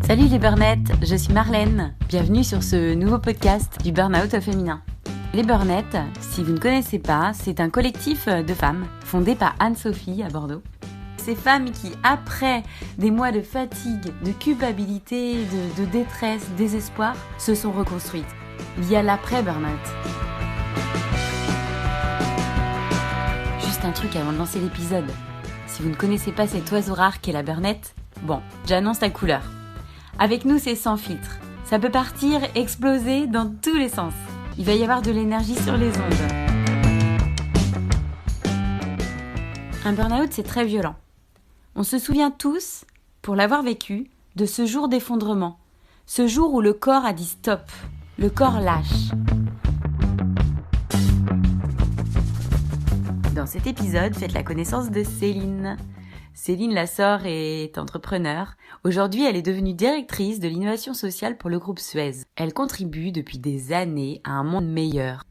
Salut les burnettes, je suis Marlène. Bienvenue sur ce nouveau podcast du Burnout au féminin. Les burnettes, si vous ne connaissez pas, c'est un collectif de femmes fondé par Anne-Sophie à Bordeaux. Ces femmes qui, après des mois de fatigue, de culpabilité, de détresse, désespoir, se sont reconstruites. Il y a l'après-burnout. Juste un truc avant de lancer l'épisode. Si vous ne connaissez pas cet oiseau rare qu'est la burnette, bon, j'annonce la couleur. Avec nous, c'est sans filtre. Ça peut partir, exploser dans tous les sens. Il va y avoir de l'énergie sur les ondes. Un burn-out, c'est très violent. On se souvient tous, pour l'avoir vécu, de ce jour d'effondrement. Ce jour où le corps a dit stop. Le corps lâche. Dans cet épisode, faites la connaissance de Céline. Céline Lassor est entrepreneure. Aujourd'hui, elle est devenue directrice de l'innovation sociale pour le groupe Suez. Elle contribue depuis des années à un monde meilleur.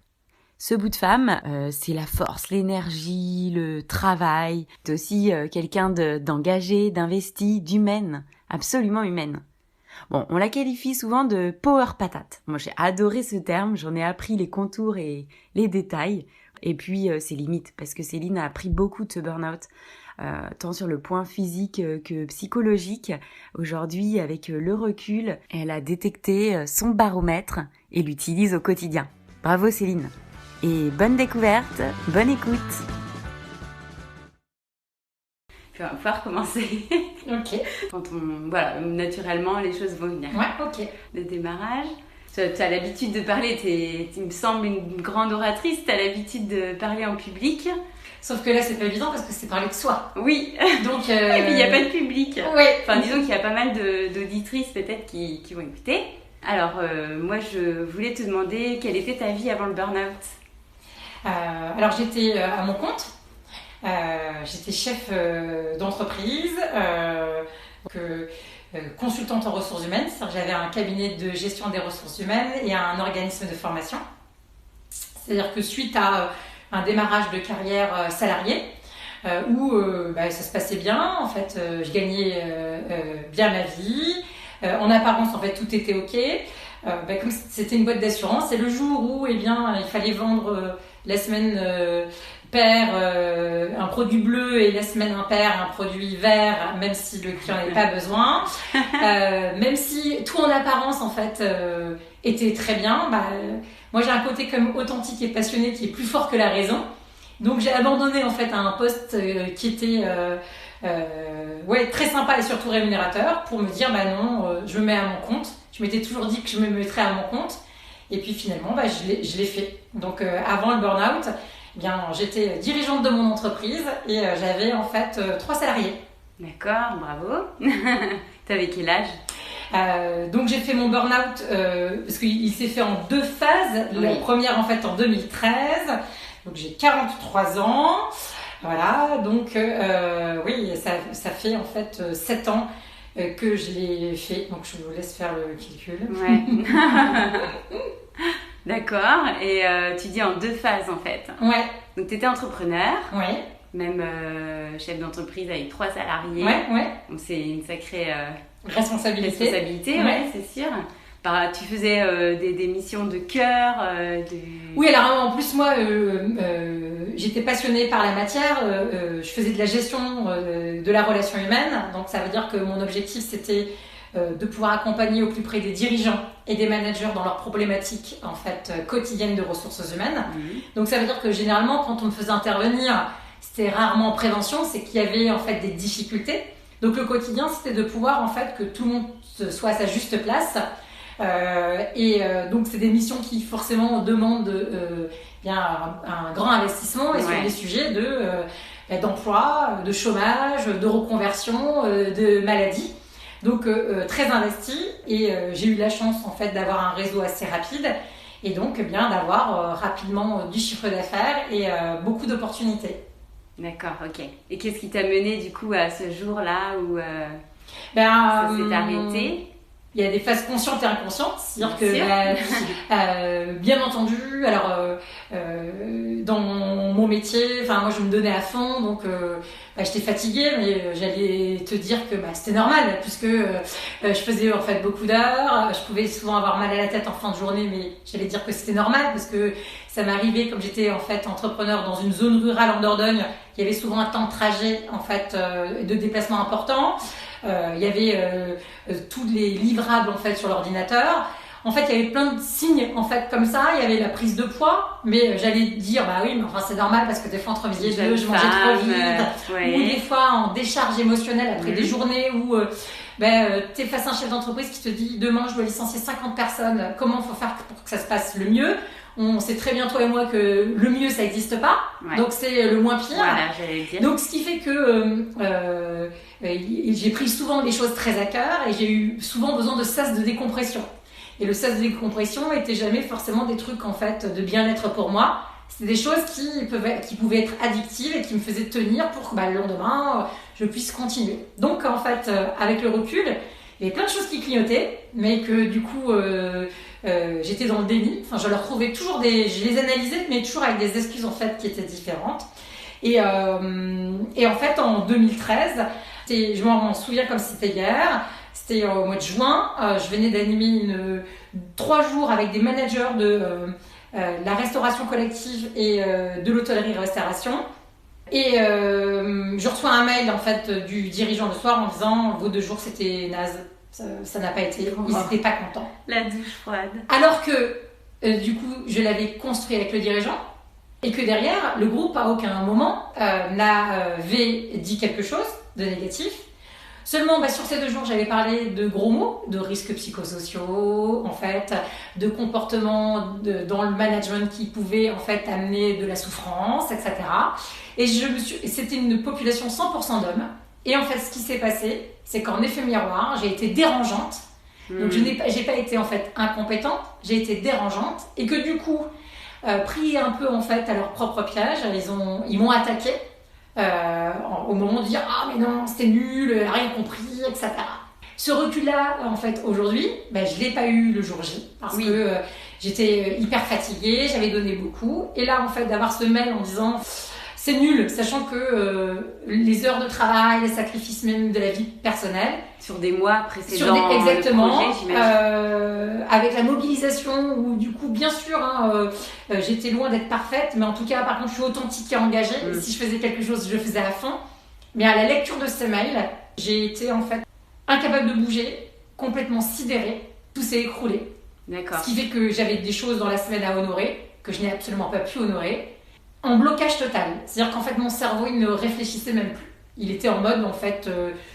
Ce bout de femme, c'est la force, l'énergie, le travail. C'est aussi quelqu'un d'engagé, d'investi, d'humaine, absolument humaine. Bon, on la qualifie souvent de power patate. Moi, j'ai adoré ce terme, j'en ai appris les contours et les détails. Et puis, ses limites, parce que Céline a appris beaucoup de ce burn-out. Tant sur le point physique que psychologique. Aujourd'hui, avec le recul, elle a détecté son baromètre et l'utilise au quotidien. Bravo Céline. Et bonne découverte, bonne écoute. Puis on va pouvoir commencer. Ok. Quand naturellement, les choses vont venir. Ouais, ok. Le démarrage. Tu as l'habitude de parler, tu me sembles une grande oratrice, tu as l'habitude de parler en public. Sauf que là, c'est pas évident parce que c'est parler de soi. Oui. Donc, Et puis, il n'y a pas de public. Oui. Enfin, disons qu'il y a pas mal d'auditrices peut-être qui vont écouter. Alors, moi, je voulais te demander quelle était ta vie avant le burn-out. Alors, j'étais à mon compte. J'étais chef d'entreprise, consultante en ressources humaines. C'est-à-dire que j'avais un cabinet de gestion des ressources humaines et un organisme de formation. C'est-à-dire que suite à un démarrage de carrière salariée où ça se passait bien, en fait, je gagnais bien ma vie. En apparence, en fait, tout était ok. Comme c'était une boîte d'assurance, c'est le jour où il fallait vendre la semaine paire un produit bleu et la semaine impaire un produit vert, même si le client n'avait pas besoin. Même si tout en apparence, en fait, était très bien, moi j'ai un côté comme authentique et passionné qui est plus fort que la raison. Donc j'ai abandonné en fait un poste qui était très sympa et surtout rémunérateur pour me dire non, je me mets à mon compte. Je m'étais toujours dit que je me mettrais à mon compte et puis finalement je l'ai fait. Donc avant le burn-out, j'étais dirigeante de mon entreprise et j'avais en fait 3 salariés. D'accord, bravo. T'avais quel âge ? Donc j'ai fait mon burn-out parce qu'il s'est fait en 2 phases. Oui. La première en fait en 2013. Donc j'ai 43 ans. Voilà, donc ça fait en fait 7 ans que je l'ai fait. Donc je vous laisse faire le calcul. Ouais. D'accord, et tu dis en 2 phases en fait. Ouais. Donc tu étais entrepreneur. Ouais. Même chef d'entreprise avec 3 salariés. Ouais. Donc c'est une sacrée responsabilité, ouais, c'est sûr. Tu faisais des missions de cœur. Oui, alors en plus moi, j'étais passionnée par la matière. Je faisais de la gestion de la relation humaine. Donc ça veut dire que mon objectif c'était de pouvoir accompagner au plus près des dirigeants et des managers dans leurs problématiques en fait quotidiennes de ressources humaines. Donc ça veut dire que généralement quand on me faisait intervenir, c'était rarement en prévention, c'est qu'il y avait en fait des difficultés. Donc le quotidien, c'était de pouvoir en fait que tout le monde soit à sa juste place. Donc c'est des missions qui forcément demandent un grand investissement et sur des sujets d'emploi, de chômage, de reconversion, de maladie. Donc très investi et j'ai eu la chance en fait d'avoir un réseau assez rapide et donc d'avoir rapidement du chiffre d'affaires et beaucoup d'opportunités. D'accord, ok. Et qu'est-ce qui t'a mené du coup à ce jour-là où ça s'est arrêté ? Il y a des phases conscientes et inconscientes, c'est-à-dire que bien entendu, alors dans mon métier. Enfin, moi, je me donnais à fond, donc j'étais fatiguée, mais j'allais te dire que c'était normal, puisque je faisais en fait beaucoup d'heures. Je pouvais souvent avoir mal à la tête en fin de journée, mais j'allais dire que c'était normal, parce que ça m'arrivait, comme j'étais en fait entrepreneur dans une zone rurale en Dordogne, il y avait souvent un temps de trajet en fait de déplacement important. Il y avait tous les livrables en fait sur l'ordinateur. En fait, il y avait plein de signes en fait comme ça. Il y avait la prise de poids, mais j'allais dire oui, mais enfin c'est normal parce que des fois entre midi et deux, je mangeais trop vite, ou des fois en décharge émotionnelle après des journées où t'es face à un chef d'entreprise qui te dit demain je dois licencier 50 personnes. Comment faut faire pour que ça se passe le mieux? On sait très bien toi et moi que le mieux ça n'existe pas, donc c'est le moins pire. Voilà, j'allais dire. Donc ce qui fait que j'ai pris souvent les choses très à cœur et j'ai eu souvent besoin de sas de décompression. Et le sas de décompression était jamais forcément des trucs en fait de bien-être pour moi. C'était des choses qui pouvaient être addictives et qui me faisaient tenir pour que le lendemain je puisse continuer. Donc en fait avec le recul, il y avait plein de choses qui clignotaient, mais que du coup j'étais dans le déni. Enfin, je leur trouvais toujours je les analysais, mais toujours avec des excuses en fait qui étaient différentes. Et en fait en 2013, je m'en souviens comme si c'était hier. C'était au mois de juin. Je venais d'animer 3 jours avec des managers de la restauration collective et de l'hôtellerie-restauration. Et je reçois un mail en fait du dirigeant le soir en disant vos 2 jours c'était naze, ça n'a pas été, ils n'étaient pas contents. La douche froide. Alors que du coup je l'avais construit avec le dirigeant et que derrière le groupe à aucun moment n'avait dit quelque chose de négatif. Seulement, sur ces 2 jours, j'avais parlé de gros mots, de risques psychosociaux, en fait, de comportements dans le management qui pouvaient en fait amener de la souffrance, etc. Et c'était une population 100% d'hommes. Et en fait, ce qui s'est passé, c'est qu'en effet miroir, j'ai été dérangeante. Donc, j'ai pas été en fait incompétente, j'ai été dérangeante, et que du coup, pris un peu en fait à leur propre piège, ils m'ont attaqué. Au moment de dire mais non c'était nul, elle a rien compris, etc. Ce recul-là, en fait, aujourd'hui, je l'ai pas eu le jour J parce que j'étais hyper fatiguée, j'avais donné beaucoup, et là en fait d'avoir ce mail en disant c'est nul, sachant que les heures de travail, les sacrifices même de la vie personnelle sur des mois précédents, exactement, le projet, j'imagine. avec la mobilisation où du coup bien sûr j'étais loin d'être parfaite, mais en tout cas par contre je suis authentique et engagée. Et si je faisais quelque chose je le faisais à fond, mais à la lecture de ce mail j'ai été en fait incapable de bouger, complètement sidérée, tout s'est écroulé. D'accord. Ce qui fait que j'avais des choses dans la semaine à honorer que je n'ai absolument pas pu honorer, en blocage total. C'est-à-dire qu'en fait mon cerveau il ne réfléchissait même plus. Il était en mode en fait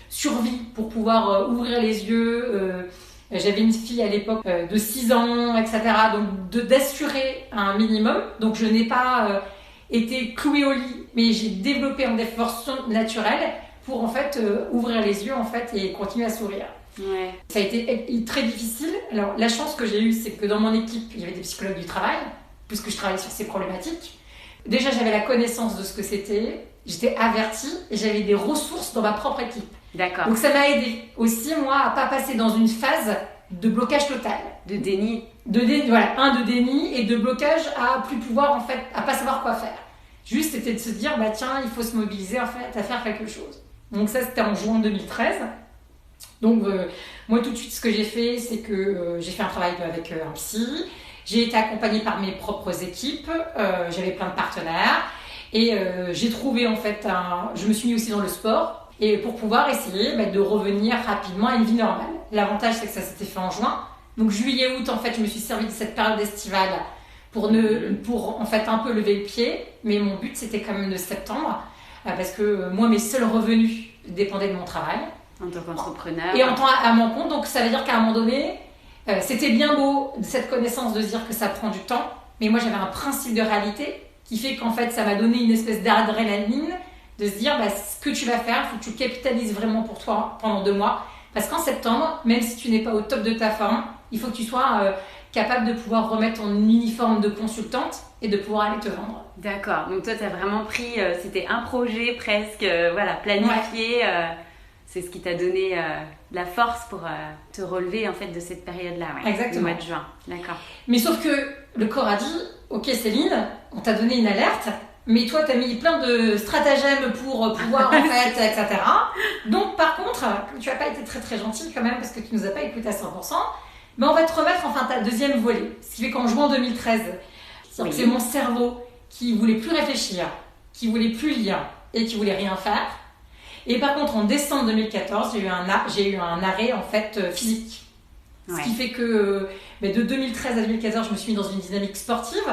survie pour pouvoir ouvrir les yeux. J'avais une fille à l'époque de 6 ans, etc. Donc d'assurer un minimum. Donc je n'ai pas été clouée au lit, mais j'ai développé des forces naturelles pour en fait ouvrir les yeux en fait et continuer à sourire. Ouais. Ça a été très difficile. Alors la chance que j'ai eue, c'est que dans mon équipe, il y avait des psychologues du travail, puisque je travaillais sur ces problématiques. Déjà, j'avais la connaissance de ce que c'était, j'étais avertie et j'avais des ressources dans ma propre équipe. D'accord. Donc ça m'a aidé aussi, moi, à pas passer dans une phase de blocage total. De déni. De déni et de blocage à plus pouvoir, en fait, à pas savoir quoi faire. Juste, c'était de se dire, tiens, il faut se mobiliser, en fait, à faire quelque chose. Donc ça, c'était en juin 2013. Donc, moi, tout de suite, ce que j'ai fait, c'est que j'ai fait un travail avec un psy. J'ai été accompagnée par mes propres équipes, j'avais plein de partenaires et j'ai trouvé en fait je me suis mis aussi dans le sport et pour pouvoir essayer de revenir rapidement à une vie normale. L'avantage c'est que ça s'était fait en juin, donc juillet-août en fait je me suis servi de cette période estivale pour en fait un peu lever le pied, mais mon but c'était quand même de septembre parce que moi mes seuls revenus dépendaient de mon travail. En tant qu'entrepreneur. Et en tant à mon compte, donc ça veut dire qu'à un moment donné, c'était bien beau cette connaissance de se dire que ça prend du temps, mais moi j'avais un principe de réalité qui fait qu'en fait ça m'a donné une espèce d'adrénaline de se dire ce que tu vas faire, il faut que tu capitalises vraiment pour toi pendant 2 mois, parce qu'en septembre, même si tu n'es pas au top de ta forme, il faut que tu sois capable de pouvoir remettre ton uniforme de consultante et de pouvoir aller te vendre. D'accord, donc toi tu as vraiment pris, c'était un projet presque, planifié. Ouais. C'est ce qui t'a donné la force pour te relever en fait de cette période-là, Exactement. Le mois de juin. D'accord. Mais sauf que le corps a dit, ok Céline, on t'a donné une alerte, mais toi, tu as mis plein de stratagèmes pour pouvoir, en fait, etc. Donc, par contre, tu n'as pas été très très gentil quand même, parce que tu nous as pas écouté à 100%, mais on va te remettre enfin ta deuxième volée. Ce qui fait qu'en juin 2013, c'est mon cerveau qui voulait plus réfléchir, qui voulait plus lire et qui voulait rien faire. Et par contre, en décembre 2014, j'ai eu un arrêt, en fait, physique. Ce qui fait que de 2013 à 2014, je me suis mis dans une dynamique sportive.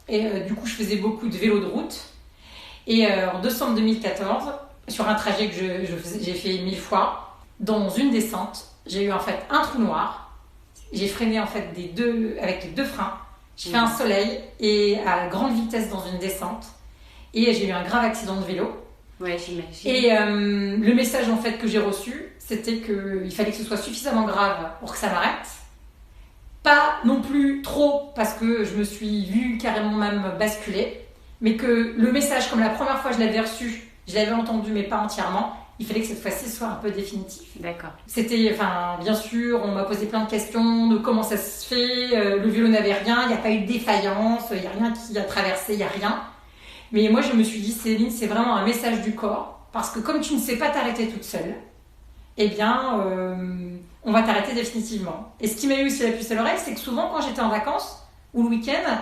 Et du coup, je faisais beaucoup de vélo de route. Et en décembre 2014, sur un trajet que j'ai fait 1000 fois, dans une descente, j'ai eu en fait un trou noir. J'ai freiné en fait avec les deux freins. J'ai fait un soleil et à grande vitesse dans une descente. Et j'ai eu un grave accident de vélo. Ouais, j'imagine. Et le message en fait que j'ai reçu, c'était qu'il fallait que ce soit suffisamment grave pour que ça m'arrête. Pas non plus trop, parce que je me suis vue carrément même basculer, mais que le message, comme la première fois je l'avais reçu, je l'avais entendu, mais pas entièrement, il fallait que cette fois-ci soit un peu définitif. D'accord. C'était, enfin, bien sûr, on m'a posé plein de questions de comment ça se fait, le vélo n'avait rien, il n'y a pas eu de défaillance, il n'y a rien qui a traversé, il n'y a rien. Mais moi, je me suis dit, Céline, c'est vraiment un message du corps, parce que comme tu ne sais pas t'arrêter toute seule, eh bien, on va t'arrêter définitivement. Et ce qui m'a eu aussi la puce à l'oreille, c'est que souvent, quand j'étais en vacances, ou le week-end,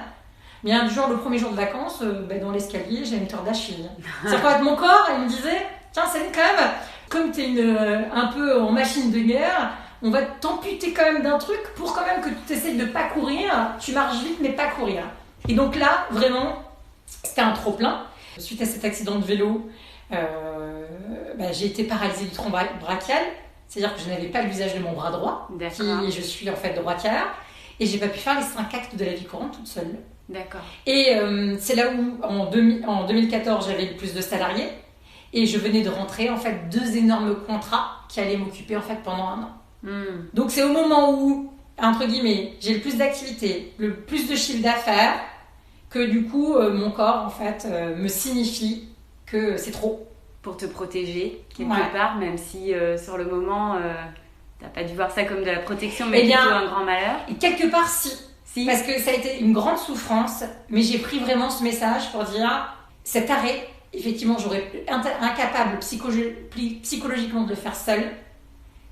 bien, du genre, le premier jour de vacances, dans l'escalier, j'avais une tordre d'Achille. C'est-à-dire qu'en fait, mon corps, il me disait, tiens, Céline, quand même, comme t'es un peu en machine de guerre, on va t'amputer quand même d'un truc pour quand même que tu essayes de pas courir, tu marches vite, mais pas courir. Et donc là, vraiment, c'était un trop-plein. Suite à cet accident de vélo, j'ai été paralysée du tronc brachial, c'est-à-dire que je n'avais pas l'usage de mon bras droit, je suis en fait droitière, et j'ai pas pu faire les 5 actes de la vie courante toute seule. D'accord. Et c'est là où, en 2014, j'avais le plus de salariés, et je venais de rentrer en fait 2 énormes contrats qui allaient m'occuper en fait pendant 1 an. Donc c'est au moment où, entre guillemets, j'ai le plus d'activité, le plus de chiffre d'affaires, que du coup mon corps en fait me signifie que c'est trop. Pour te protéger quelque part, même si sur le moment t'as pas dû voir ça comme de la protection, mais plutôt un grand malheur. Et quelque part si, parce que ça a été une grande souffrance, mais j'ai pris vraiment ce message pour dire cet arrêt, effectivement j'aurais été incapable psychologiquement de le faire seule.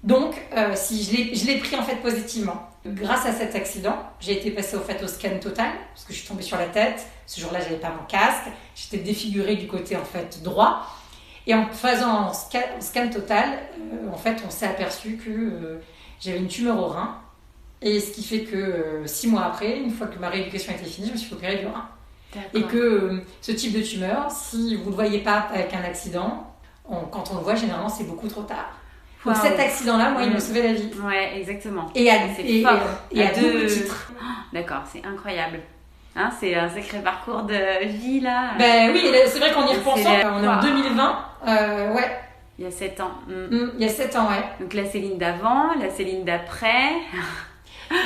Donc si je l'ai pris en fait positivement. Grâce à cet accident, j'ai été passée au scan total, parce que je suis tombée sur la tête. Ce jour-là, j'avais pas mon casque, j'étais défigurée du côté en fait droit. Et en faisant un scan total, en fait, on s'est aperçu que j'avais une tumeur au rein. Et ce qui fait que 6 mois après, une fois que ma rééducation était finie, je me suis opérée du rein. D'accord. Et que ce type de tumeur, si vous ne le voyez pas avec un accident, quand on le voit, généralement, c'est beaucoup trop tard. Donc cet accident-là, moi, il m'a sauvé la vie. Ouais, exactement. Et à double titre. D'accord, c'est incroyable. Hein, c'est un sacré parcours de vie, là. Ben oui, c'est vrai qu'en y repensant, on est en 2020. Ouais. Il y a 7 ans. Il y a 7 ans, ouais. Donc la Céline d'avant, la Céline d'après. Il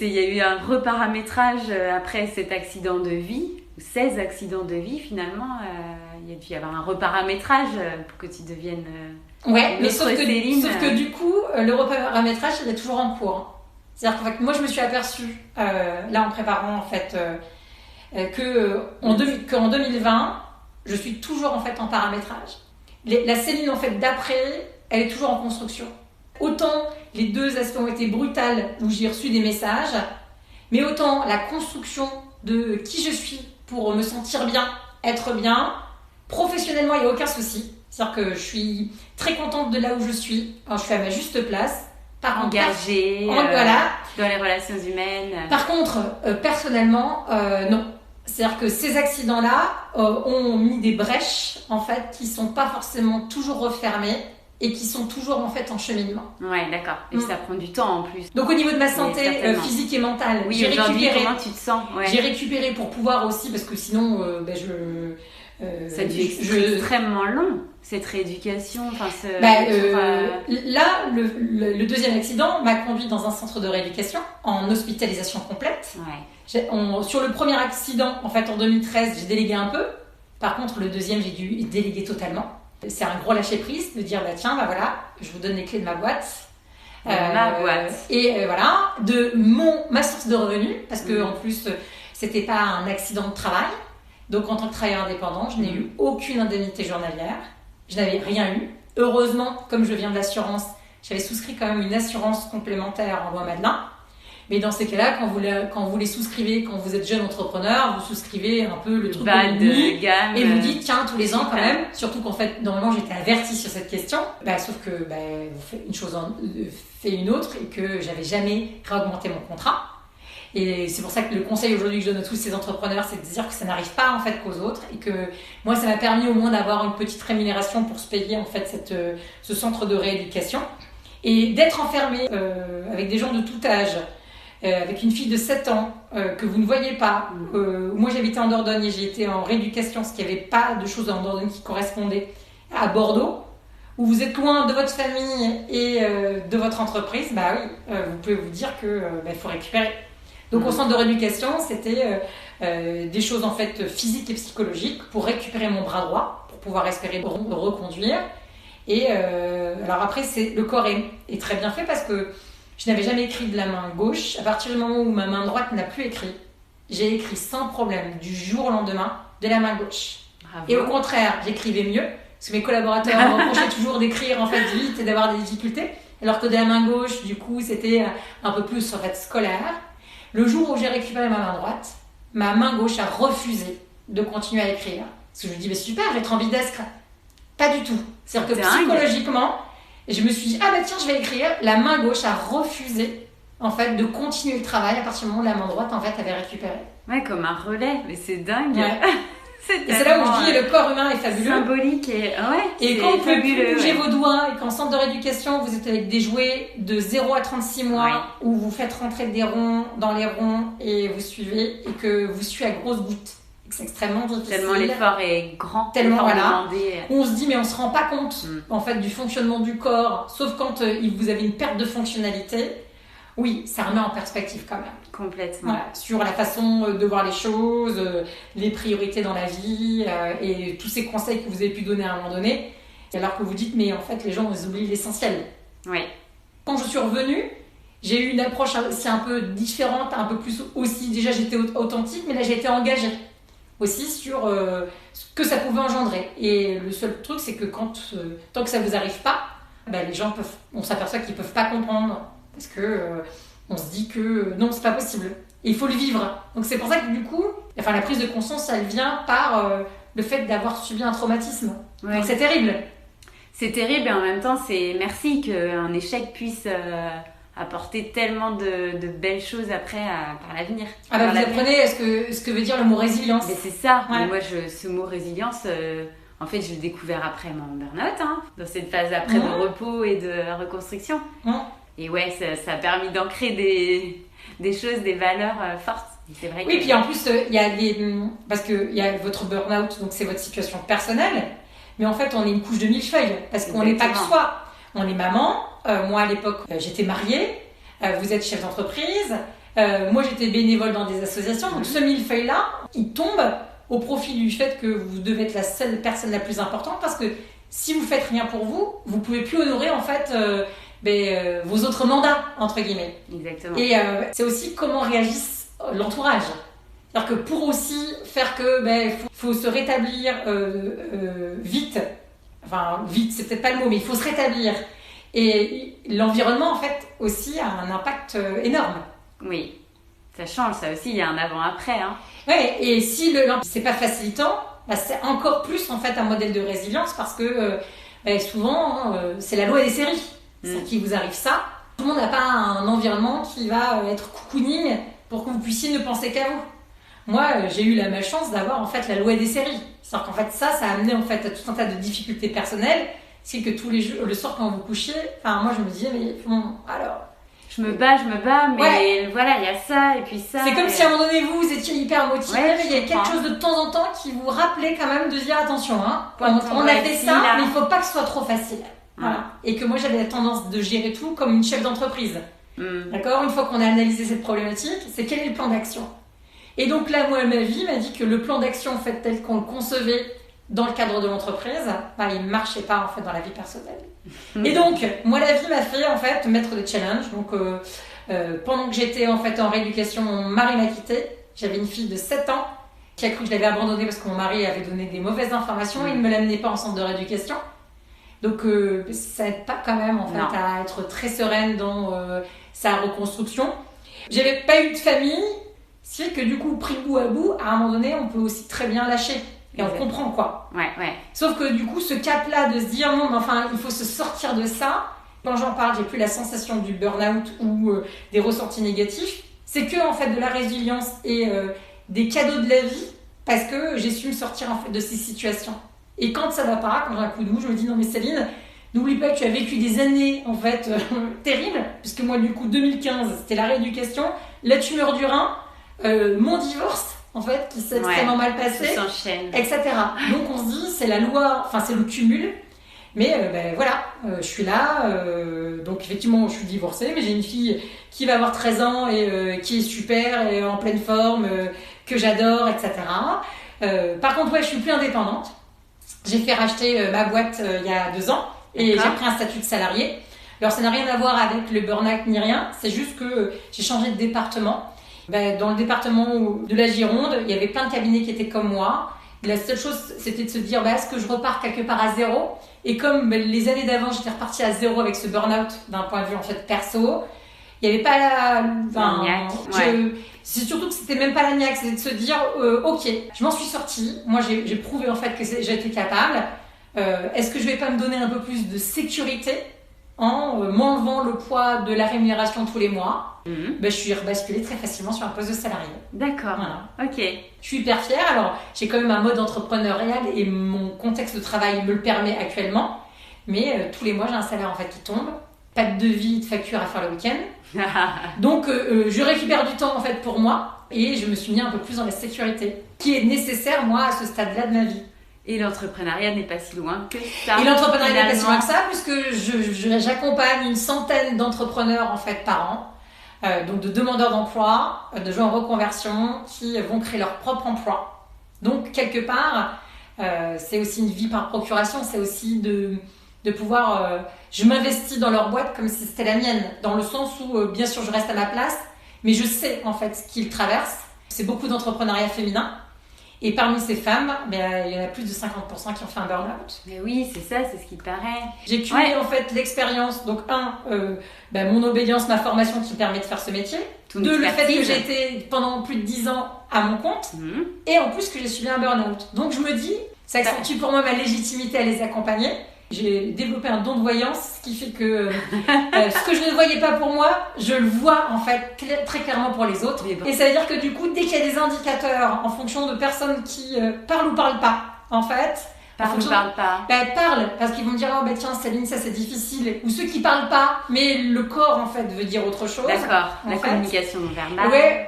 y a eu un reparamétrage après cet accident de vie, 16 accidents de vie finalement. Il y a dû y avoir un reparamétrage pour que tu deviennes ouais, mais sauf que du coup, le reparamétrage, il est toujours en cours. C'est-à-dire qu'en fait, moi, je me suis aperçue, là, en préparant, en fait, qu'en 2020, je suis toujours, en fait, en paramétrage. La Céline, en fait, d'après, elle est toujours en construction. Autant les 2 aspects ont été brutales, où j'ai reçu des messages, mais autant la construction de qui je suis pour me sentir bien, être bien, professionnellement, il n'y a aucun souci. C'est-à-dire que je suis très contente de là où je suis, quand je suis à ma juste place. Engagée voilà. Dans les relations humaines. Par contre, personnellement, non. C'est-à-dire que ces accidents-là ont mis des brèches, en fait, qui ne sont pas forcément toujours refermées et qui sont toujours, en fait, en cheminement. Ouais, d'accord. Et ça prend du temps, en plus. Donc, au niveau de ma santé physique et mentale, oui, aujourd'hui, comment tu te sens? J'ai récupéré pour pouvoir aussi, parce que sinon, ça a dû être extrêmement long, cette rééducation. Là, le deuxième accident m'a conduit dans un centre de rééducation en hospitalisation complète. Ouais. Sur le premier accident, en fait, en 2013, j'ai délégué un peu. Par contre, le deuxième, j'ai dû déléguer totalement. C'est un gros lâcher-prise de dire, tiens, voilà, je vous donne les clés de ma boîte. Ma boîte. Et voilà, de ma source de revenus, parce que en plus, c'était pas un accident de travail. Donc en tant que travailleur indépendant, je n'ai eu aucune indemnité journalière. Je n'avais rien eu. Heureusement, comme je viens de l'assurance, j'avais souscrit quand même une assurance complémentaire en loi Madelin. Mais dans ces cas-là, quand vous les souscrivez, quand vous êtes jeune entrepreneur, vous souscrivez un peu le truc de gamme. Et vous dites, tiens, tous les ans quand même, surtout qu'en fait, normalement, j'étais avertie sur cette question. Sauf que vous faites une chose fait une autre et que j'avais jamais réaugmenté mon contrat. Et c'est pour ça que le conseil aujourd'hui que je donne à tous ces entrepreneurs, c'est de dire que ça n'arrive pas en fait qu'aux autres et que moi, ça m'a permis au moins d'avoir une petite rémunération pour se payer en fait ce centre de rééducation et d'être enfermé avec des gens de tout âge. Avec une fille de 7 ans que vous ne voyez pas. Moi, j'habitais en Dordogne et j'ai été en rééducation parce qu'il n'y avait pas de choses en Dordogne qui correspondaient à Bordeaux, où vous êtes loin de votre famille et de votre entreprise. Vous pouvez vous dire que faut récupérer. Donc, au centre de rééducation, c'était des choses en fait physiques et psychologiques pour récupérer mon bras droit, pour pouvoir espérer reconduire. Et alors après, le corps est très bien fait parce que je n'avais jamais écrit de la main gauche. À partir du moment où ma main droite n'a plus écrit, j'ai écrit sans problème du jour au lendemain de la main gauche. Bravo. Et au contraire, j'écrivais mieux parce que mes collaborateurs me reprochaient toujours d'écrire en fait vite et d'avoir des difficultés. Alors que de la main gauche, du coup, c'était un peu plus en fait scolaire. Le jour où j'ai récupéré ma main droite, ma main gauche a refusé de continuer à écrire. Parce que je me dis, super, je vais être ambidestre. Pas du tout. C'est-à-dire que psychologiquement, et je me suis dit, tiens, je vais écrire. La main gauche a refusé, en fait, de continuer le travail à partir du moment où la main droite, en fait, avait récupéré. Ouais, comme un relais. Mais c'est dingue. Ouais. Et c'est là où je dis, le corps humain est fabuleux. Symbolique et quand vous pouvez bouger vos doigts et qu'en centre de rééducation, vous êtes avec des jouets de 0 à 36 mois où vous faites rentrer des ronds dans les ronds et vous suivez et que vous suivez à grosses gouttes. C'est extrêmement difficile. Tellement l'effort est grand. Tellement on se dit mais on se rend pas compte en fait du fonctionnement du corps, sauf quand vous avez une perte de fonctionnalité. Oui, ça remet en perspective quand même. Complètement. Voilà, sur la façon de voir les choses, les priorités dans la vie et tous ces conseils que vous avez pu donner à un moment donné. Alors que vous dites mais en fait les gens ils oublient l'essentiel. Oui. Quand je suis revenue, j'ai eu une approche aussi un peu différente, un peu plus aussi déjà j'étais authentique, mais là j'ai été engagée aussi sur ce que ça pouvait engendrer. Et le seul truc, c'est que tant que ça ne vous arrive pas, les gens on s'aperçoit qu'ils ne peuvent pas comprendre parce que on se dit que non, c'est pas possible. Et il faut le vivre. Donc c'est pour ça que du coup, la prise de conscience, elle vient par le fait d'avoir subi un traumatisme. Ouais. Donc c'est terrible. C'est terrible et en même temps, c'est merci qu'un échec puisse apporter tellement de belles choses après par l'avenir. Vous apprenez ce que veut dire le mot résilience. Mais c'est ça. Ouais. Mais moi, ce mot résilience, en fait, je l'ai découvert après mon burn-out, dans cette phase après de repos et de reconstruction. Et ouais, ça a permis d'ancrer des choses, des valeurs fortes. Et c'est vrai puis en plus, il y a parce qu'il y a votre burn-out, donc c'est votre situation personnelle, mais en fait, on est une couche de millefeuille, parce qu'on n'est pas que soi. On est maman. Moi, à l'époque, j'étais mariée. Vous êtes chef d'entreprise. Moi, j'étais bénévole dans des associations. Donc, ce millefeuille-là, il tombe au profit du fait que vous devez être la seule personne la plus importante parce que si vous faites rien pour vous, vous pouvez plus honorer, en fait, vos autres mandats, entre guillemets. Exactement. Et c'est aussi comment réagisse l'entourage. C'est-à-dire que pour aussi faire que, faut se rétablir vite. Enfin, vite, c'est peut-être pas le mot, mais il faut se rétablir. Et l'environnement, en fait, aussi a un impact énorme. Oui, ça change, ça aussi, il y a un avant-après. Oui, et si c'est pas facilitant, c'est encore plus, en fait, un modèle de résilience parce que souvent, c'est la loi des séries. C'est qu'il vous arrive ça. Tout le monde n'a pas un environnement qui va être cocooning pour que vous puissiez ne penser qu'à vous. Moi, j'ai eu la malchance d'avoir, en fait, la loi des séries. C'est-à-dire qu'en fait, ça a amené, en fait, à tout un tas de difficultés personnelles. C'est que tous les jours, le soir, quand vous couchiez, moi, je me disais, mais bon, alors... Je me bats, mais voilà, il y a ça, et puis ça... C'est comme si, à un moment donné, vous étiez hyper motivé, mais il y a quelque chose de temps en temps qui vous rappelait quand même de dire, attention, on a fait ça, mais il ne faut pas que ce soit trop facile. Voilà. Et que moi, j'avais la tendance de gérer tout comme une chef d'entreprise. D'accord ? Une fois qu'on a analysé cette problématique, c'est quel est le plan d'action ? Et donc là, moi, ma vie m'a dit que le plan d'action, en fait, tel qu'on le concevait dans le cadre de l'entreprise, il ne marchait pas, en fait, dans la vie personnelle. Et donc, moi, la vie m'a fait, en fait, mettre des challenges. Donc, pendant que j'étais, en fait, en rééducation, mon mari m'a quitté. J'avais une fille de 7 ans qui a cru que je l'avais abandonné parce que mon mari avait donné des mauvaises informations et il ne me l'amenait pas en centre de rééducation. Donc ça aide pas quand même en fait à être très sereine dans sa reconstruction. J'avais pas eu de famille, ce qui fait que du coup, pris bout à bout, à un moment donné, on peut aussi très bien lâcher. Et on comprend quoi. Ouais. Sauf que du coup, ce cap-là de se dire non, mais enfin, il faut se sortir de ça. Quand j'en parle, j'ai plus la sensation du burn-out ou des ressentis négatifs. C'est que en fait de la résilience et des cadeaux de la vie parce que j'ai su me sortir en fait de ces situations. Et quand ça va pas, quand j'ai un coup de mou, je me dis non mais Céline, n'oublie pas que tu as vécu des années en fait terribles, puisque moi du coup 2015 c'était la rééducation, la tumeur du rein, mon divorce en fait qui s'est extrêmement mal passé, ça s'enchaîne, etc. Donc on se dit c'est la loi, enfin c'est le cumul. Mais voilà, je suis là, donc effectivement je suis divorcée, mais j'ai une fille qui va avoir 13 ans et qui est super et en pleine forme, que j'adore, etc. Par contre, je suis plus indépendante. J'ai fait racheter ma boîte il y a 2 ans et j'ai pris un statut de salarié. Alors ça n'a rien à voir avec le burn-out ni rien, c'est juste que j'ai changé de département. Dans le département de la Gironde, il y avait plein de cabinets qui étaient comme moi. La seule chose, c'était de se dire, est-ce que je repars quelque part à zéro ? Et comme les années d'avant, j'étais repartie à zéro avec ce burn-out d'un point de vue en fait perso, il n'y avait pas la c'est surtout que c'était même pas la niaque, c'était de se dire, ok, je m'en suis sortie. Moi, j'ai prouvé en fait que j'étais capable. Est-ce que je vais pas me donner un peu plus de sécurité en m'enlevant le poids de la rémunération tous les mois? Je suis rebasculée très facilement sur un poste de salarié. D'accord. Voilà. Ok. Je suis hyper fière. Alors, j'ai quand même un mode entrepreneurial et mon contexte de travail me le permet actuellement. Mais tous les mois, j'ai un salaire en fait qui tombe. Pas de devis, de facture à faire le week-end. Donc, je récupère du temps en fait pour moi et je me suis mis un peu plus dans la sécurité qui est nécessaire moi à ce stade-là de ma vie. Et l'entrepreneuriat n'est pas si loin que ça. Et l'entrepreneuriat n'est pas si loin que ça puisque j'accompagne une centaine d'entrepreneurs en fait par an. Donc de demandeurs d'emploi, de gens en reconversion qui vont créer leur propre emploi. Donc quelque part, c'est aussi une vie par procuration, c'est aussi de pouvoir... je m'investis dans leur boîte comme si c'était la mienne, dans le sens où bien sûr je reste à ma place, mais je sais en fait ce qu'ils traversent. C'est beaucoup d'entrepreneuriat féminin. Et parmi ces femmes, il y en a plus de 50% qui ont fait un burn-out. Mais oui, c'est ça, c'est ce qui paraît. J'ai cumulé en fait l'expérience. Donc mon obédience, ma formation qui me permet de faire ce métier. Le fait que j'ai été pendant plus de 10 ans à mon compte. Et en plus que j'ai subi un burn-out. Donc je me dis, ça accentue pour moi ma légitimité à les accompagner. J'ai développé un don de voyance, ce qui fait que ce que je ne voyais pas pour moi, je le vois en fait très clairement pour les autres. Et ça veut dire que du coup, dès qu'il y a des indicateurs en fonction de personnes qui parlent ou parlent pas, en fait... Parlent pas. Parlent, parce qu'ils vont me dire, tiens Céline, ça c'est difficile. Ou ceux qui parlent pas, mais le corps en fait veut dire autre chose. D'accord, la communication non verbale.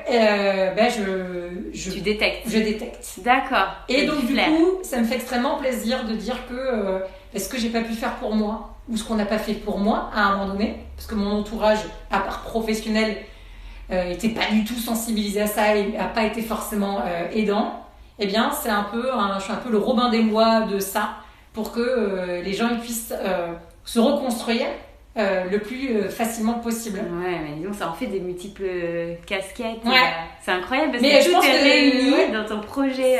Tu détectes. Je détecte. D'accord. Et donc du coup, ça me fait extrêmement plaisir de dire que ce que j'ai pas pu faire pour moi, ou ce qu'on n'a pas fait pour moi à un moment donné, parce que mon entourage, à part professionnel, était pas du tout sensibilisé à ça et a pas été forcément aidant. Eh bien, je suis un peu le Robin des Bois de ça, pour que les gens puissent se reconstruire le plus facilement possible. Ouais, mais disons, ça en fait des multiples casquettes. Ouais. C'est incroyable parce mais que tout est réuni dans ton projet.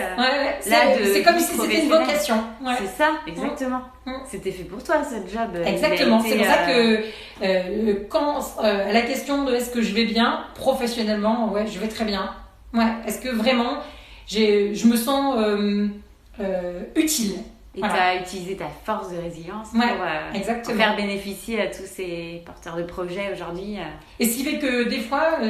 C'est comme si c'était une vocation. Ouais. C'est ça, exactement. C'était fait pour toi, ce job. Exactement. C'est pour ça que quand à la question de est-ce que je vais bien professionnellement, je vais très bien. Ouais. Est-ce que vraiment je me sens utile. Et tu as utilisé ta force de résilience pour faire bénéficier à tous ces porteurs de projets aujourd'hui. Et ce qui fait que des fois,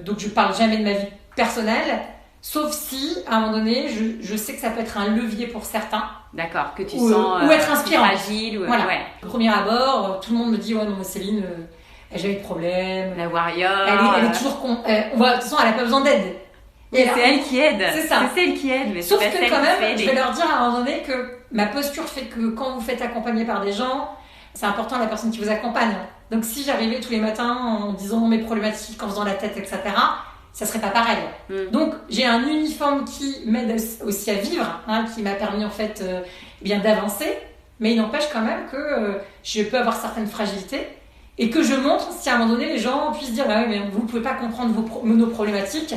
donc je parle jamais de ma vie personnelle, sauf si, à un moment donné, je sais que ça peut être un levier pour certains. D'accord, que tu sens ou être inspirant. Fragile. Voilà. Au premier abord, tout le monde me dit, non, Céline, elle n'a jamais de problème. La warrior. Elle est toujours de toute façon, elle n'a pas besoin d'aide. Et c'est elle qui aide. C'est ça. C'est elle qui aide. Mais sauf que quand même, je vais leur dire à un moment donné que ma posture fait que quand vous faites accompagner par des gens, c'est important la personne qui vous accompagne. Donc si j'arrivais tous les matins en disant mes problématiques, en faisant la tête, etc., ça serait pas pareil. Donc j'ai un uniforme qui m'aide aussi à vivre, qui m'a permis en fait d'avancer, mais il n'empêche quand même que je peux avoir certaines fragilités. et que je montre si à un moment donné les gens puissent dire bah oui, mais vous ne pouvez pas comprendre nos problématiques.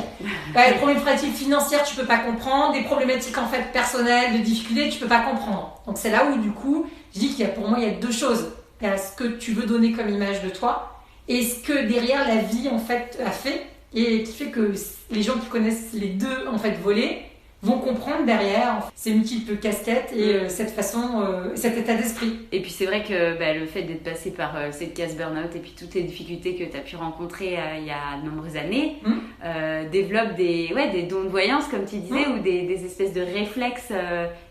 Les problématiques financières tu peux pas comprendre, des problématiques en fait personnelles, de difficultés tu peux pas comprendre. Donc c'est là où du coup je dis pour moi il y a deux choses. Il y a ce que tu veux donner comme image de toi et ce que derrière la vie en fait a fait et qui fait que les gens qui connaissent les deux en fait volets vont comprendre derrière ces multiples casquettes et cette façon, cet état d'esprit. Et puis c'est vrai que le fait d'être passé par cette case burn-out et puis toutes les difficultés que tu as pu rencontrer il y a de nombreuses années développe des dons de voyance comme tu disais ou des espèces de réflexes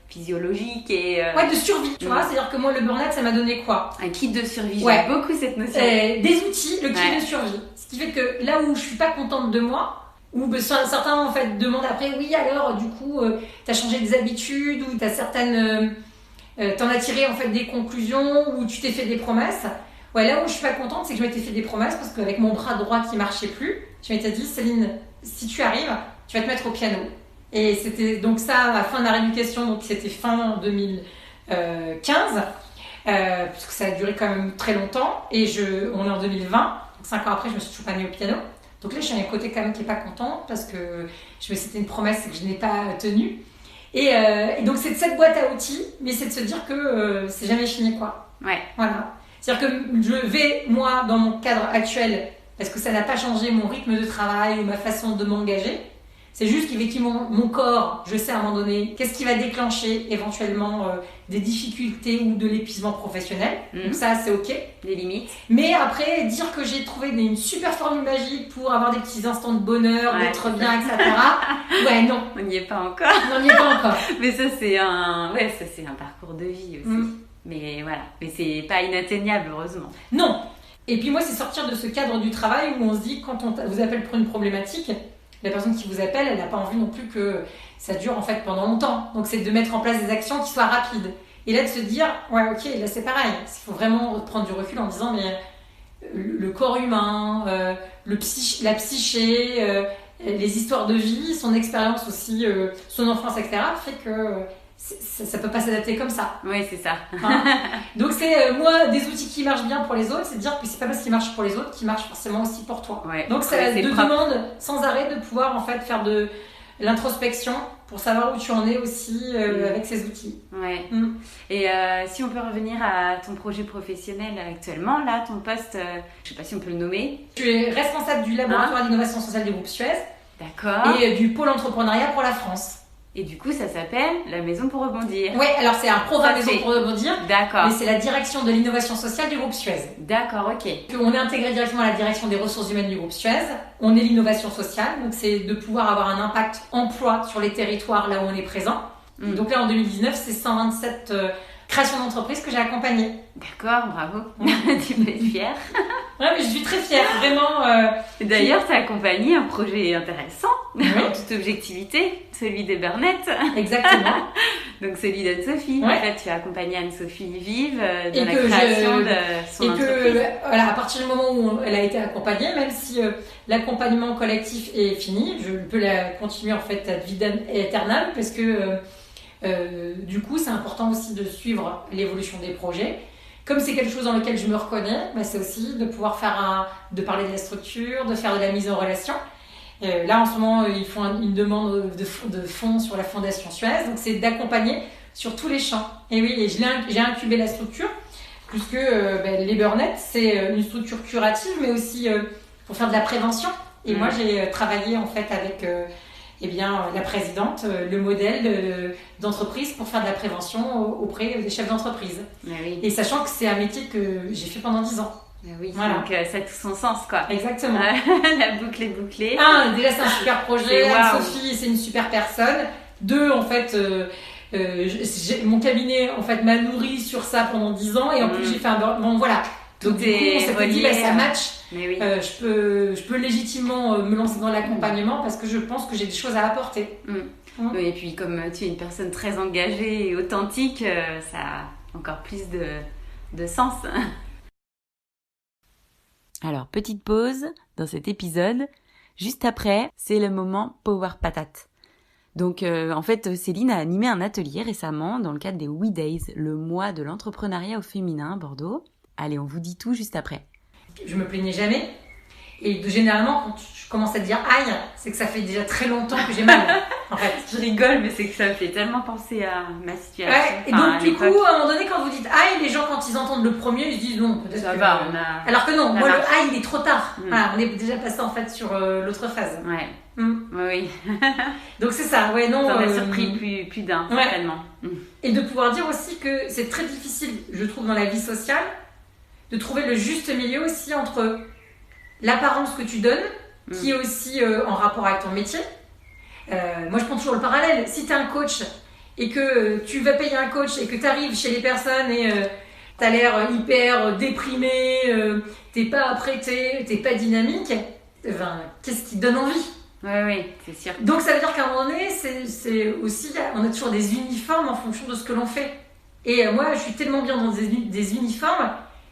physiologiques et... de survie, tu vois. C'est-à-dire que moi le burn-out ça m'a donné quoi? Un kit de survie, j'aime beaucoup cette notion. Des outils, le kit de survie. Ce qui fait que là où je suis pas contente de moi, ou certains en fait demandent après oui alors du coup t'as changé des habitudes ou t'as certaines t'en as tiré en fait des conclusions ou tu t'es fait des promesses. Là où je suis pas contente c'est que je m'étais fait des promesses parce qu'avec mon bras droit qui marchait plus je m'étais dit Céline si tu arrives tu vas te mettre au piano et c'était donc ça à la fin de la rééducation donc c'était fin 2015 puisque ça a duré quand même très longtemps et on est en 2020 donc 5 ans après je me suis toujours pas mis au piano. Donc là, je suis à un côté quand même qui n'est pas content parce que c'était une promesse que je n'ai pas tenue. Et donc, c'est de cette boîte à outils, mais c'est de se dire que c'est jamais fini, quoi. Ouais. Voilà. C'est-à-dire que je vais, moi, dans mon cadre actuel, parce que ça n'a pas changé mon rythme de travail ou ma façon de m'engager. C'est juste qu'effectivement, mon corps, je sais à un moment donné, qu'est-ce qui va déclencher éventuellement des difficultés ou de l'épuisement professionnel. Donc ça, c'est OK. Des limites. Mais après, dire que j'ai trouvé une super formule magique pour avoir des petits instants de bonheur, d'être bien, etc. Non. On n'y est pas encore. On n'y est pas encore. Mais ça, c'est un parcours de vie aussi. Mais voilà. Mais c'est pas inatteignable, heureusement. Non. Et puis moi, c'est sortir de ce cadre du travail où on se dit, quand on vous appelle pour une problématique, la personne qui vous appelle, elle n'a pas envie non plus que ça dure en fait pendant longtemps. Donc c'est de mettre en place des actions qui soient rapides. Et là de se dire, ok, là c'est pareil. Il faut vraiment prendre du recul en disant, mais le corps humain, la psyché, les histoires de vie, son expérience aussi, son enfance, etc. fait que ça peut pas s'adapter comme ça. Oui, c'est ça. Donc c'est moi des outils qui marchent bien pour les autres, c'est de dire que c'est pas parce qu'ils marchent pour les autres qu'ils marchent forcément aussi pour toi. Donc ça demande sans arrêt de pouvoir en fait faire de l'introspection pour savoir où tu en es aussi avec ces outils. Et si on peut revenir à ton projet professionnel actuellement, là ton poste, je sais pas si on peut le nommer. Tu es responsable du laboratoire d'innovation sociale du groupe Suez. D'accord. Et du pôle entrepreneuriat pour la France. Et du coup, ça s'appelle la Maison pour rebondir. Oui, alors c'est un programme Maison pour rebondir. D'accord. Mais c'est la direction de l'innovation sociale du groupe Suez. D'accord, ok. On est intégré directement à la direction des ressources humaines du groupe Suez. On est l'innovation sociale, donc c'est de pouvoir avoir un impact emploi sur les territoires là où on est présent. Donc là, en 2019, c'est 127 créations d'entreprises que j'ai accompagnées. D'accord, bravo. Tu peux être fière. Ouais, mais je suis très fière, vraiment. D'ailleurs, tu as accompagné un projet intéressant, en toute objectivité, celui des Burnettes. Exactement. Donc celui d'Anne-Sophie. En fait, tu as accompagné Anne-Sophie Vive dans la création de son entreprise. Voilà, à partir du moment où elle a été accompagnée, même si l'accompagnement collectif est fini, je peux la continuer en fait ad vitam aeternam parce que du coup, c'est important aussi de suivre l'évolution des projets. Comme c'est quelque chose dans lequel je me reconnais, c'est aussi de pouvoir de parler de la structure, de faire de la mise en relation. Là, en ce moment, ils font une demande de fonds sur la Fondation Suez. Donc, c'est d'accompagner sur tous les champs. Et oui, j'ai incubé la structure, puisque les Burnettes, c'est une structure curative, mais aussi pour faire de la prévention. Et moi, j'ai travaillé en fait avec la présidente, le modèle d'entreprise pour faire de la prévention auprès des chefs d'entreprise. Et sachant que c'est un métier que j'ai fait pendant 10 ans. Voilà. Donc ça a tout son sens, quoi. Exactement. La boucle est bouclée. Déjà c'est un super projet. Anne-Sophie, c'est une super personne. 2, en fait, mon cabinet en fait m'a nourri sur ça pendant 10 ans et en plus j'ai fait un voilà. Donc du coup, on s'était dit ça match. Je peux légitimement me lancer dans l'accompagnement parce que je pense que j'ai des choses à apporter. Et puis comme tu es une personne très engagée et authentique, ça a encore plus de sens. Alors, petite pause dans cet épisode. Juste après, c'est le moment Power Patate. Donc, en fait, Céline a animé un atelier récemment dans le cadre des We Days, le mois de l'entrepreneuriat au féminin à Bordeaux. Allez, on vous dit tout juste après. je me plaignais jamais. Et généralement, quand je commence à dire aïe, c'est que ça fait déjà très longtemps que j'ai mal, en fait. Je rigole, mais c'est que ça me fait tellement penser à ma situation. Ouais, et donc, du coup, à un moment donné, quand vous dites aïe, les gens, quand ils entendent le premier, ils se disent non, peut-être ça que... va, on a... Alors que non, moi, marche. le aïe, il est trop tard. Voilà, on est déjà passé, en fait, sur l'autre phase. Ouais. Oui. Donc, c'est ça, ouais, non... Ça m'a surpris plus d'un, certainement. Et de pouvoir dire aussi que c'est très difficile, je trouve, dans la vie sociale, de trouver le juste milieu aussi entre l'apparence que tu donnes, qui est aussi en rapport avec ton métier. Moi, je prends toujours le parallèle. Si tu es un coach et que tu vas payer un coach et que tu arrives chez les personnes et tu as l'air hyper déprimé, t'es pas apprêté, t'es pas dynamique, qu'est-ce qui te donne envie ? Oui, c'est sûr. Donc, ça veut dire qu'à un moment donné, c'est aussi, on a toujours des uniformes en fonction de ce que l'on fait. Et moi, je suis tellement bien dans des uniformes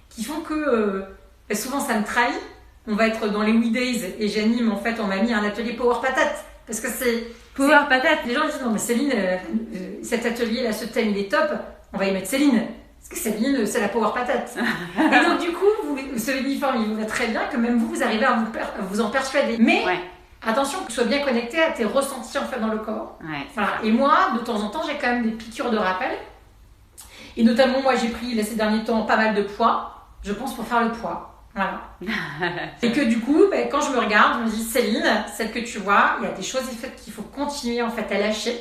qui font que souvent ça me trahit. On va être dans les We Days et j'anime, en fait, on m'a mis un atelier Power Patate. Parce que c'est... Power Patate. Les gens disent, non mais Céline, cet atelier-là, ce thème, il est top, on va y mettre Céline. Parce que Céline, c'est la Power Patate. Et donc du coup, ce uniforme, il vous va très bien, que même vous arrivez à vous en persuader. Mais attention, que tu sois bien connecté à tes ressentis, en fait, dans le corps. Ouais, voilà. Et moi, de temps en temps, j'ai quand même des piqûres de rappel. Et notamment, moi, j'ai pris, ces derniers temps, pas mal de poids, je pense, pour faire le poids. Voilà. Et que du coup, quand je me regarde, je me dis, Céline, celle que tu vois, il y a des choses qu'il faut continuer, en fait, à lâcher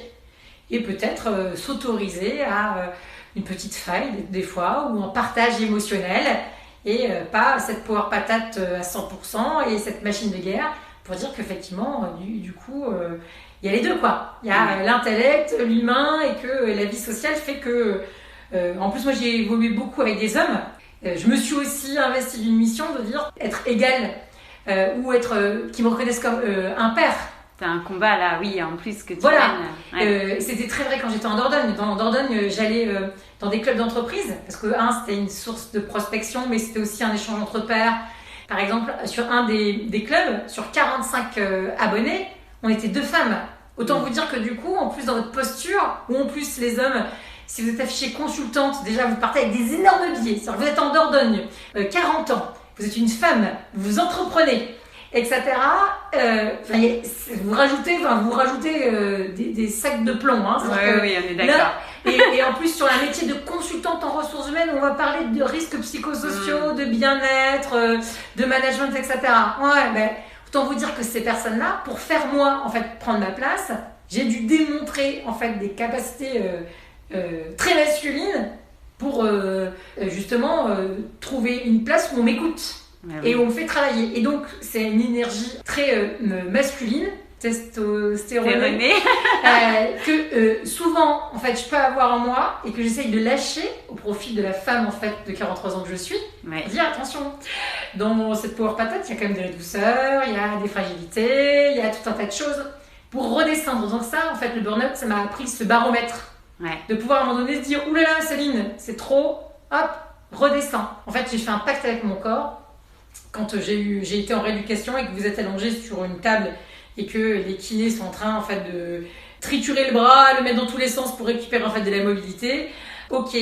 et peut-être s'autoriser à une petite faille des fois ou un partage émotionnel et pas cette power patate à 100% et cette machine de guerre pour dire qu'effectivement, du coup, il y a les deux, quoi. Il y a l'intellect, l'humain et que la vie sociale fait que... en plus, moi, j'ai évolué beaucoup avec des hommes. Je me suis aussi investie d'une mission de dire être égale ou être qui me reconnaissent comme un père. C'est un combat là, oui, en plus que tu voilà. mènes. C'était très vrai quand j'étais en Dordogne. En Dordogne, j'allais dans des clubs d'entreprise parce que c'était une source de prospection, mais c'était aussi un échange entre pairs. Par exemple, sur un des clubs, sur 45 abonnés, on était 2 femmes. Autant vous dire que du coup, en plus dans votre posture, ou en plus les hommes... Si vous êtes affichée consultante, déjà vous partez avec des énormes billets. C'est-à-dire que vous êtes en Dordogne, 40 ans, vous êtes une femme, vous entreprenez, etc. Vous rajoutez des sacs de plomb. Hein. Oui, on est d'accord. Et en plus, sur un métier de consultante en ressources humaines, on va parler de risques psychosociaux, de bien-être, de management, etc. Autant vous dire que ces personnes-là, pour faire moi, en fait, prendre ma place, j'ai dû démontrer, en fait, des capacités... très masculine pour justement trouver une place où on m'écoute et où on me fait travailler. Et donc, c'est une énergie très masculine, testostéronée, que souvent, en fait, je peux avoir en moi et que j'essaye de lâcher au profit de la femme, en fait, de 43 ans que je suis. Dire attention, dans cette power patate, il y a quand même de la douceur, il y a des fragilités, il y a tout un tas de choses pour redescendre. Donc ça, en fait, le burn-out, ça m'a appris ce baromètre. De pouvoir à un moment donné se dire oulala Céline, c'est trop, hop, redescends. En fait, j'ai fait un pacte avec mon corps quand j'ai été en rééducation et que vous êtes allongé sur une table et que les kinés sont en train en fait de triturer le bras, le mettre dans tous les sens pour récupérer en fait de la mobilité. Ok,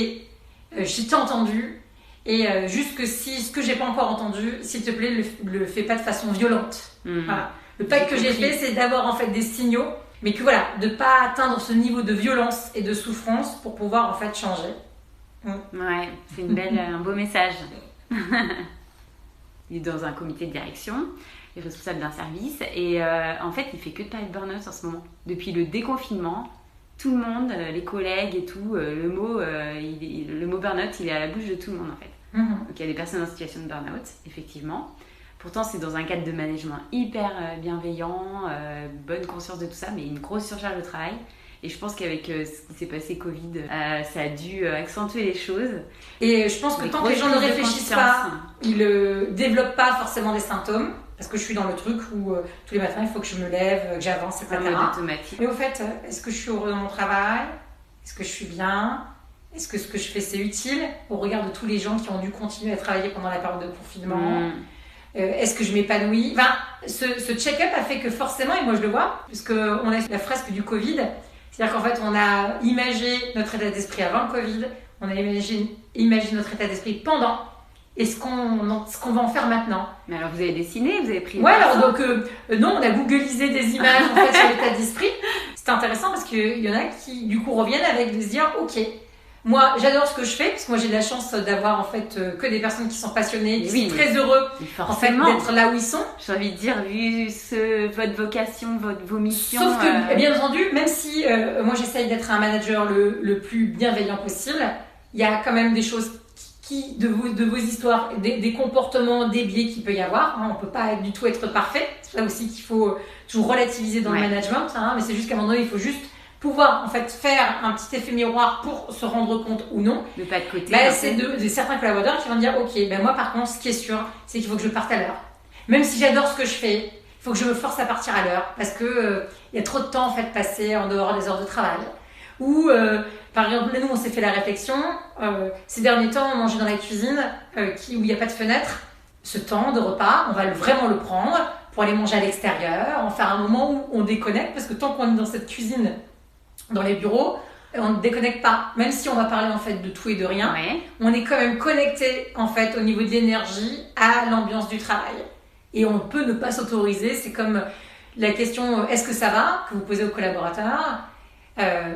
je t'ai entendu et juste que si ce que j'ai pas encore entendu, s'il te plaît, le fais pas de façon violente. Voilà. Le pacte que j'ai fait, c'est d'avoir en fait des signaux. Mais que voilà, de ne pas atteindre ce niveau de violence et de souffrance pour pouvoir en fait changer. Ouais, c'est un beau message. Il est dans un comité de direction, il est responsable d'un service et en fait il fait que de parler de burn-out en ce moment. Depuis le déconfinement, tout le monde, les collègues et tout, le mot burn-out il est à la bouche de tout le monde en fait. Donc il y a des personnes en situation de burn-out, effectivement. Pourtant, c'est dans un cadre de management hyper bienveillant, bonne conscience de tout ça, mais une grosse surcharge de travail. Et je pense qu'avec ce qui s'est passé Covid, ça a dû accentuer les choses. Et je pense que tant que les gens ne réfléchissent pas, ils ne développent pas forcément des symptômes. Parce que je suis dans le truc où tous les matins, il faut que je me lève, que j'avance, etc. Un mode automatique. Mais au fait, est-ce que je suis heureuse dans mon travail ? Est-ce que je suis bien ? Est-ce que ce que je fais, c'est utile ? Au regard de tous les gens qui ont dû continuer à travailler pendant la période de confinement. Est-ce que je m'épanouis ? Enfin, ce check-up a fait que forcément, et moi je le vois, puisqu'on a la fresque du Covid, c'est-à-dire qu'en fait on a imagé notre état d'esprit avant le Covid, on a imagé notre état d'esprit pendant, et ce qu'on va en faire maintenant. Mais alors vous avez dessiné, vous avez pris... Ouais, alors donc non, on a googlisé des images en fait sur l'état d'esprit. C'est intéressant parce qu'il y en a qui du coup reviennent avec de se dire ok, moi j'adore ce que je fais parce que moi j'ai de la chance d'avoir en fait que des personnes qui sont passionnées, qui sont très heureux en fait d'être là où ils sont. J'ai envie de dire vu votre vocation, vos missions. Sauf que bien entendu, même si moi j'essaye d'être un manager le plus bienveillant possible, il y a quand même des choses de vos histoires, des comportements, des biais qu'il peut y avoir. Hein, on ne peut pas du tout être parfait. C'est là aussi qu'il faut toujours relativiser dans le management. Hein, mais c'est juste qu'à un moment donné, il faut juste pouvoir en fait faire un petit effet miroir pour se rendre compte ou non. De pas de côté. C'est de certains collaborateurs qui vont dire ok, moi par contre, ce qui est sûr, c'est qu'il faut que je parte à l'heure. Même si j'adore ce que je fais, il faut que je me force à partir à l'heure parce que il y a trop de temps en fait passé en dehors des heures de travail. Ou par exemple, nous on s'est fait la réflexion, ces derniers temps on mangeait dans la cuisine où il n'y a pas de fenêtre. Ce temps de repas, on va vraiment le prendre pour aller manger à l'extérieur, en faire un moment où on déconnecte, parce que tant qu'on est dans cette cuisine, dans les bureaux, on ne déconnecte pas. Même si on va parler en fait de tout et de rien, on est quand même connecté en fait au niveau de l'énergie à l'ambiance du travail. Et on peut ne pas s'autoriser, c'est comme la question est-ce que ça va que vous posez aux collaborateurs.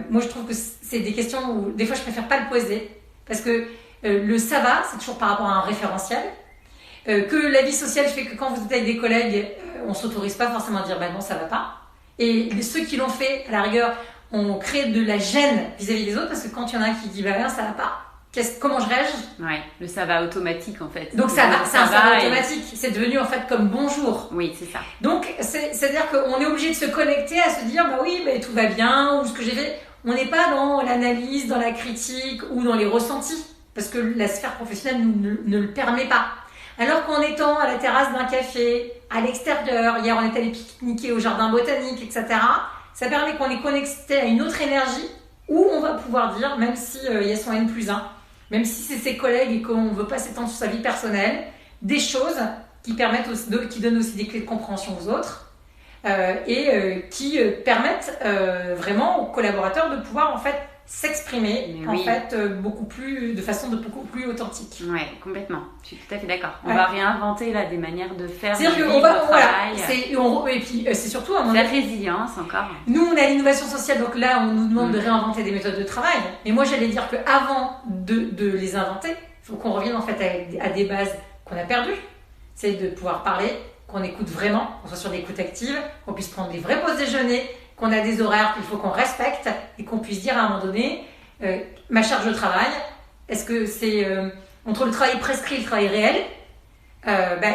Moi je trouve que c'est des questions où des fois je préfère pas le poser parce que le ça va c'est toujours par rapport à un référentiel que la vie sociale fait que quand vous êtes avec des collègues on s'autorise pas forcément à dire bah non ça va pas et ceux qui l'ont fait à la rigueur ont créé de la gêne vis-à-vis des autres parce que quand il y en a un qui dit bah non ça va pas comment je réagis? Ouais, le ça va automatique en fait. Donc ça va, c'est un ça va automatique. C'est devenu en fait comme bonjour. Oui, c'est ça. Donc c'est-à-dire qu'on est obligé de se connecter à se dire bah oui, tout va bien ou ce que j'ai fait. On n'est pas dans l'analyse, dans la critique ou dans les ressentis parce que la sphère professionnelle ne le permet pas. Alors qu'en étant à la terrasse d'un café, à l'extérieur, hier on est allé pique-niquer au jardin botanique, etc. Ça permet qu'on est connecté à une autre énergie où on va pouvoir dire, même si il y a son N+1, même si c'est ses collègues et qu'on ne veut pas s'étendre sur sa vie personnelle, des choses qui permettent aussi qui donnent aussi des clés de compréhension aux autres qui permettent vraiment aux collaborateurs de pouvoir en fait s'exprimer de façon beaucoup plus authentique. Ouais, complètement. Je suis tout à fait d'accord. On va réinventer là des manières de faire du travail. Et puis c'est surtout un la résilience encore. Nous on a l'innovation sociale donc là on nous demande de réinventer des méthodes de travail. Mais moi j'allais dire que avant de les inventer, il faut qu'on revienne en fait à des bases qu'on a perdues. C'est de pouvoir parler, qu'on écoute vraiment, qu'on soit sur l'écoute active, qu'on puisse prendre des vraies pauses déjeuner, qu'on a des horaires qu'il faut qu'on respecte et qu'on puisse dire à un moment donné ma charge de travail, est-ce que c'est entre le travail prescrit et le travail réel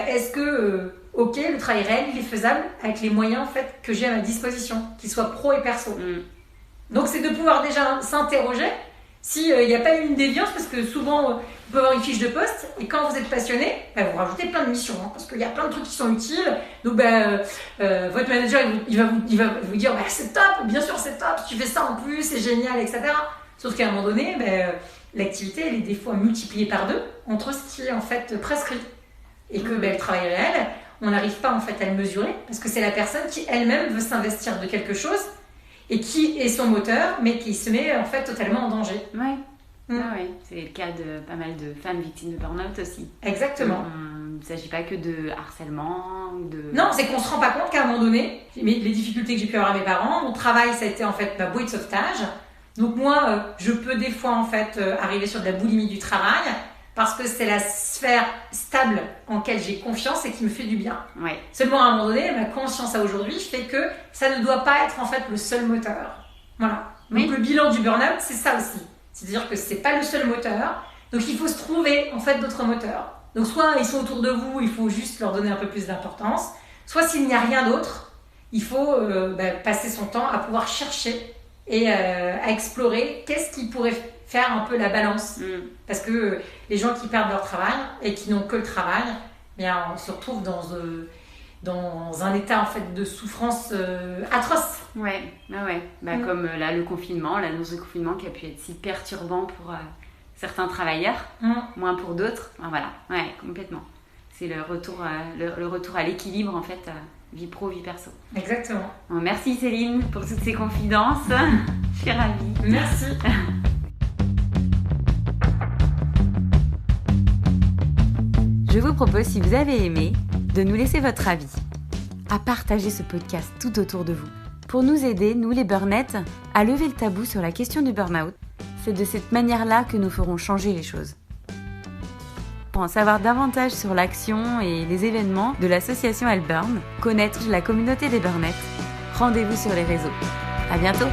est-ce que le travail réel il est faisable avec les moyens en fait que j'ai à ma disposition, qu'ils soient pro et perso. Donc c'est de pouvoir déjà s'interroger s'il n'y a pas une déviance parce que souvent vous pouvez avoir une fiche de poste et quand vous êtes passionné, vous rajoutez plein de missions parce qu'il y a plein de trucs qui sont utiles. Donc votre manager il va vous dire c'est top, bien sûr c'est top, si tu fais ça en plus c'est génial, etc. Sauf qu'à un moment donné, l'activité elle est des fois multipliée par 2 entre ce qui est en fait prescrit et que le travail réel, on n'arrive pas en fait à le mesurer parce que c'est la personne qui elle-même veut s'investir de quelque chose et qui est son moteur mais qui se met en fait totalement en danger. Ouais. Ouais. C'est le cas de pas mal de femmes victimes de burn-out aussi. Exactement. Il ne s'agit pas que de harcèlement. Non, c'est qu'on ne se rend pas compte qu'à un moment donné, les difficultés que j'ai pu avoir à mes parents, mon travail ça a été en fait ma bouée de sauvetage. Donc moi, je peux des fois en fait arriver sur de la boulimie du travail parce que c'est la sphère stable en laquelle j'ai confiance et qui me fait du bien. Ouais. Seulement à un moment donné, ma conscience à aujourd'hui fait que ça ne doit pas être en fait le seul moteur. Voilà. Donc le bilan du burn-out, c'est ça aussi. C'est-à-dire que c'est pas le seul moteur. Donc il faut se trouver en fait d'autres moteurs. Donc soit ils sont autour de vous, il faut juste leur donner un peu plus d'importance. Soit s'il n'y a rien d'autre, il faut passer son temps à pouvoir chercher et à explorer qu'est-ce qui pourrait faire un peu la balance. Parce que les gens qui perdent leur travail et qui n'ont que le travail, on se retrouve dans un état en fait de souffrance atroce. Ouais. Comme là le confinement, l'annonce de confinement qui a pu être si perturbant pour certains travailleurs, moins pour d'autres. Voilà, complètement. C'est le retour à l'équilibre en fait, vie pro, vie perso. Exactement. Bon, merci Céline pour toutes ces confidences. Je suis ravie. Merci. Je vous propose, si vous avez aimé, de nous laisser votre avis, à partager ce podcast tout autour de vous, pour nous aider, nous les burnettes, à lever le tabou sur la question du burn-out. C'est de cette manière-là que nous ferons changer les choses. Pour en savoir davantage sur l'action et les événements de l'association Helburn, connaître la communauté des burnettes, rendez-vous sur les réseaux. À bientôt!